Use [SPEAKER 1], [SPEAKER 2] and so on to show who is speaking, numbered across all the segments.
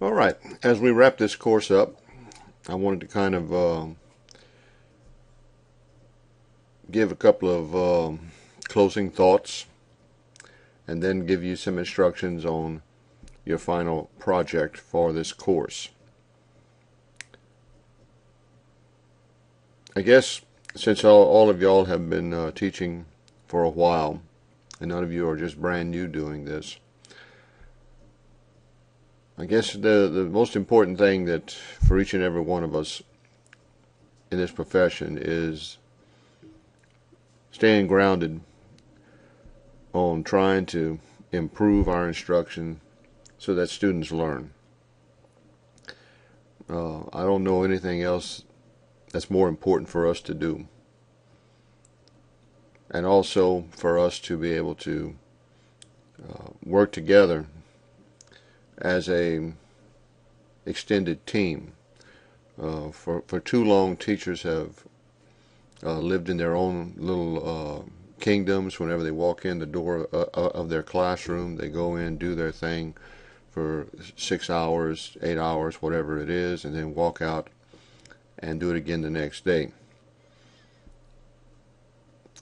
[SPEAKER 1] All right, as we wrap this course up, I wanted to kind of give a couple of closing thoughts and then give you some instructions on your final project for this course. I guess since all of y'all have been teaching for a while, and none of you are just brand new doing this, I guess the most important thing that for each and every one of us in this profession is staying grounded on trying to improve our instruction so that students learn. I don't know anything else that's more important for us to do. And also for us to be able to work together as a extended team. For too long, teachers have lived in their own little kingdoms. Whenever they walk in the door of their classroom, they go in, do their thing for 6 hours, 8 hours, whatever it is, and then walk out and do it again the next day.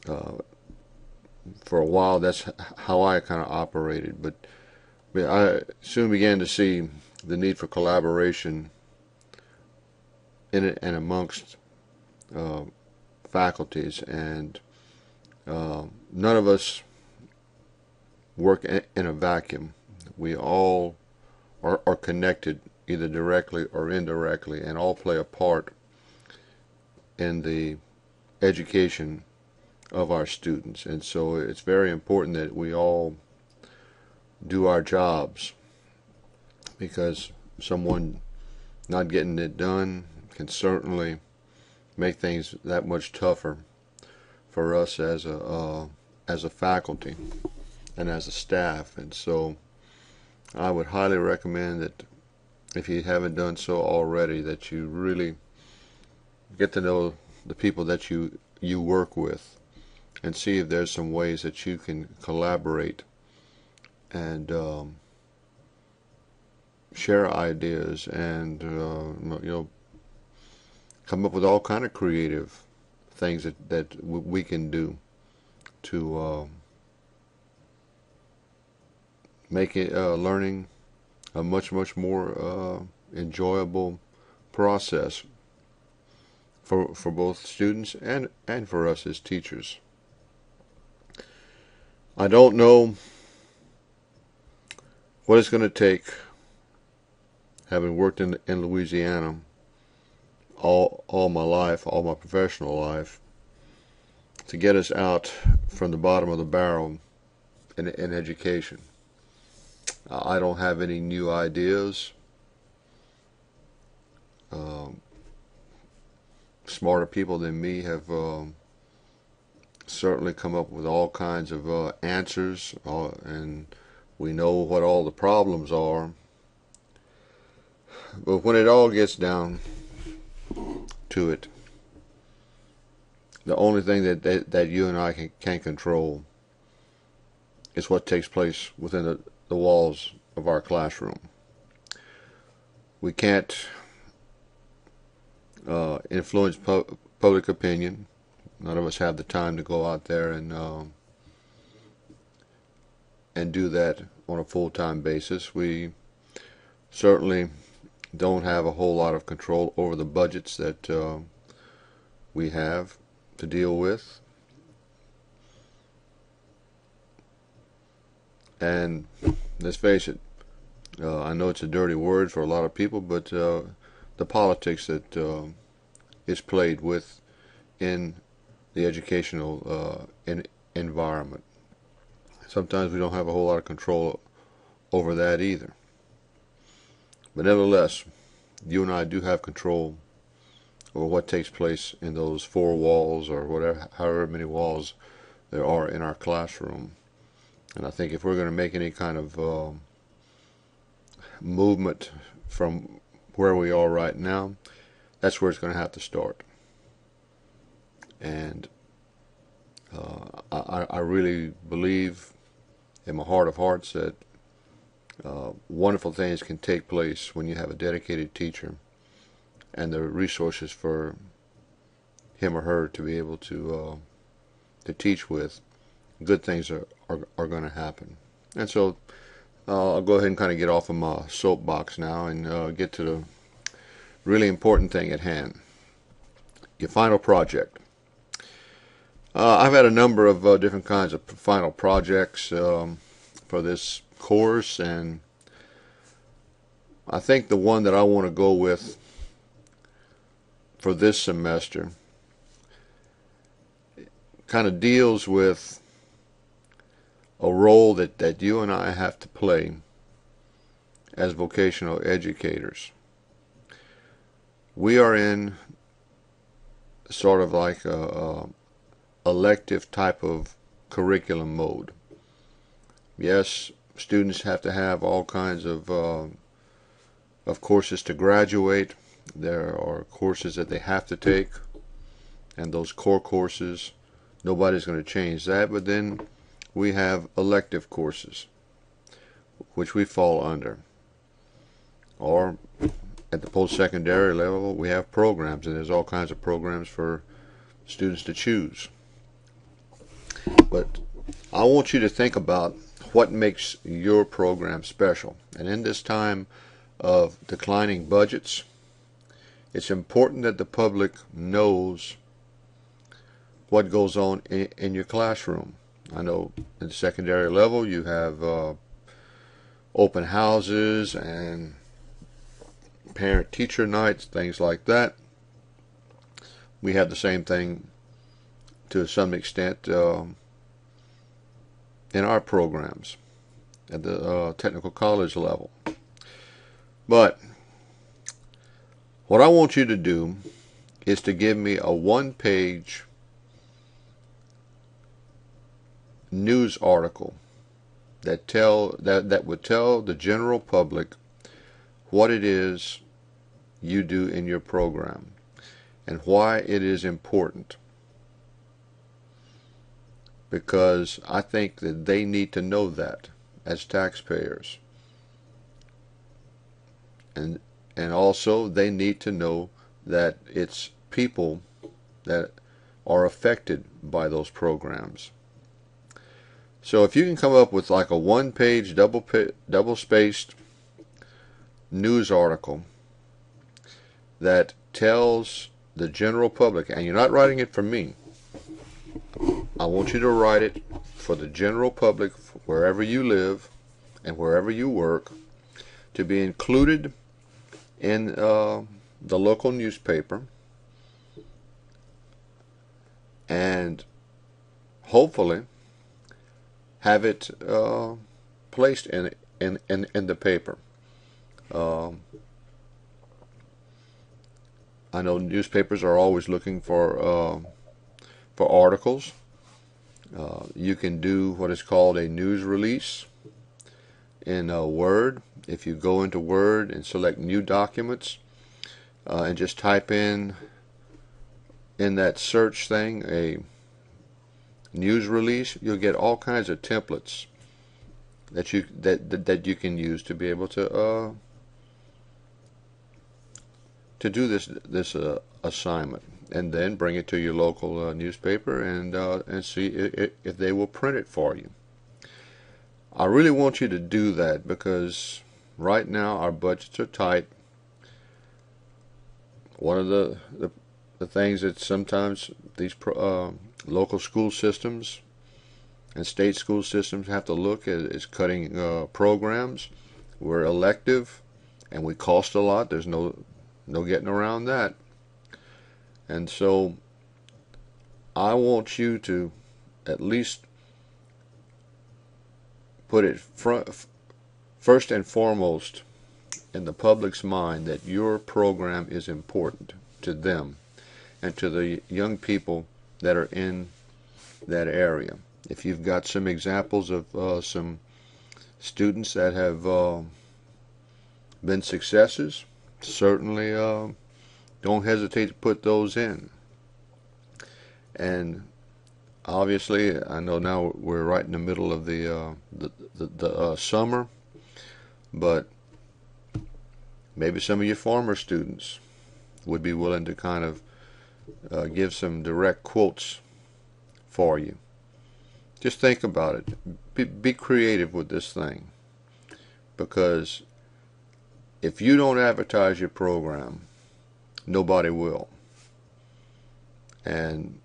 [SPEAKER 1] For a while, that's how I kind of operated, but I soon began to see the need for collaboration in it and amongst faculties, and none of us work in a vacuum. We all are connected either directly or indirectly, and all play a part in the education of our students. And so it's very important that we all do our jobs, because someone not getting it done can certainly make things that much tougher for us as a faculty and as a staff. And so I would highly recommend that if you haven't done so already, that you really get to know the people that you work with and see if there's some ways that you can collaborate and share ideas and come up with all kind of creative things that we can do to make it learning a much more enjoyable process for both students and for us as teachers. I don't know what it's going to take, having worked in Louisiana all my life, all my professional life, to get us out from the bottom of the barrel in education. I don't have any new ideas. Smarter people than me have certainly come up with all kinds of answers, and we know what all the problems are. But when it all gets down to it, the only thing that you and I can control is what takes place within the walls of our classroom. We can't influence public opinion. None of us have the time to go out there and do that on a full-time basis. We certainly don't have a whole lot of control over the budgets that we have to deal with. And let's face it, I know it's a dirty word for a lot of people, but the politics that is played with in the educational environment. Sometimes we don't have a whole lot of control over that either. But nevertheless, you and I do have control over what takes place in those four walls, or whatever, however many walls there are in our classroom. And I think if we're going to make any kind of movement from where we are right now, that's where it's going to have to start. And I really believe in my heart of hearts that wonderful things can take place when you have a dedicated teacher and the resources for him or her to be able to teach with. Good things are going to happen. And so I'll go ahead and kind of get off of my soapbox now and get to the really important thing at hand. Your final project. I've had a number of different kinds of final projects for this course, and I think the one that I want to go with for this semester kind of deals with a role that you and I have to play as vocational educators. We are in sort of like a elective type of curriculum mode. Yes, students have to have all kinds of courses to graduate. There are courses that they have to take, and those core courses, nobody's going to change that. But then we have elective courses, which we fall under. Or at the post-secondary level, we have programs, and there's all kinds of programs for students to choose. But I want you to think about what makes your program special. And in this time of declining budgets, it's important that the public knows what goes on in your classroom. I know at the secondary level you have open houses and parent-teacher nights, things like that. We have the same thing to some extent in our programs at the technical college level. But what I want you to do is to give me a one-page news article that would tell the general public what it is you do in your program and why it is important. Because I think that they need to know that as taxpayers. And also they need to know that it's people that are affected by those programs. So if you can come up with like a one-page double-spaced news article that tells the general public, and you're not writing it for me, I want you to write it for the general public wherever you live and wherever you work, to be included in the local newspaper, and hopefully have it placed in the paper. I know newspapers are always looking for articles. You can do what is called a news release in Word. If you go into Word and select New Documents and just type in that search thing a news release, you'll get all kinds of templates that you can use to be able to do this assignment, and then bring it to your local newspaper and see if they will print it for you. I really want you to do that because right now our budgets are tight. One of the things that sometimes these local school systems and state school systems have to look at is cutting programs. We're elective and we cost a lot. There's no getting around that. And so I want you to at least put it first and foremost in the public's mind that your program is important to them and to the young people that are in that area. If you've got some examples of some students that have been successes, certainly don't hesitate to put those in. And obviously, I know now we're right in the middle of the summer. but maybe some of your former students would be willing to kind of give some direct quotes for you. Just think about it. Be creative with this thing, because if you don't advertise your program, nobody will. And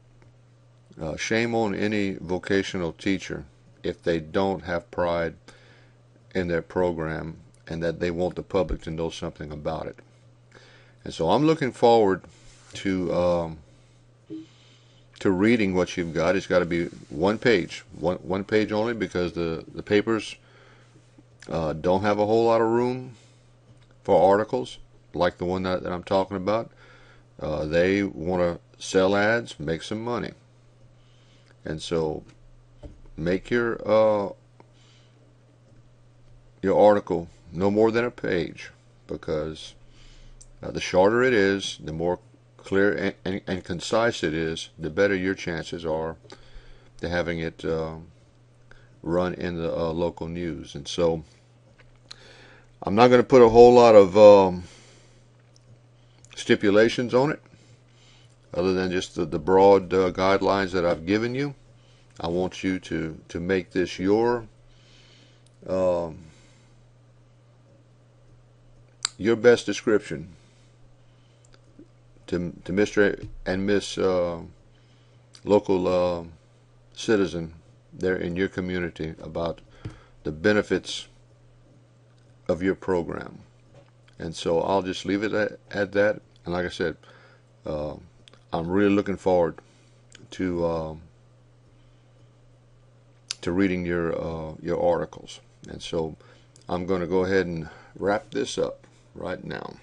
[SPEAKER 1] shame on any vocational teacher if they don't have pride in their program and that they want the public to know something about it. And so I'm looking forward to reading what you've got. It's got to be one page only, because the papers don't have a whole lot of room for articles like the one that I'm talking about. They want to sell ads, make some money, and so make your article no more than a page, because the shorter it is, the more clear and concise it is, the better your chances are to having it run in the local news. And so I'm not going to put a whole lot of stipulations on it, other than just the broad guidelines that I've given you. I want you to make this your best description to Mr. and Miss local citizen there in your community about the benefits of your program. And so I'll just leave it at that. And like I said, I'm really looking forward to reading your articles. And so I'm going to go ahead and wrap this up right now.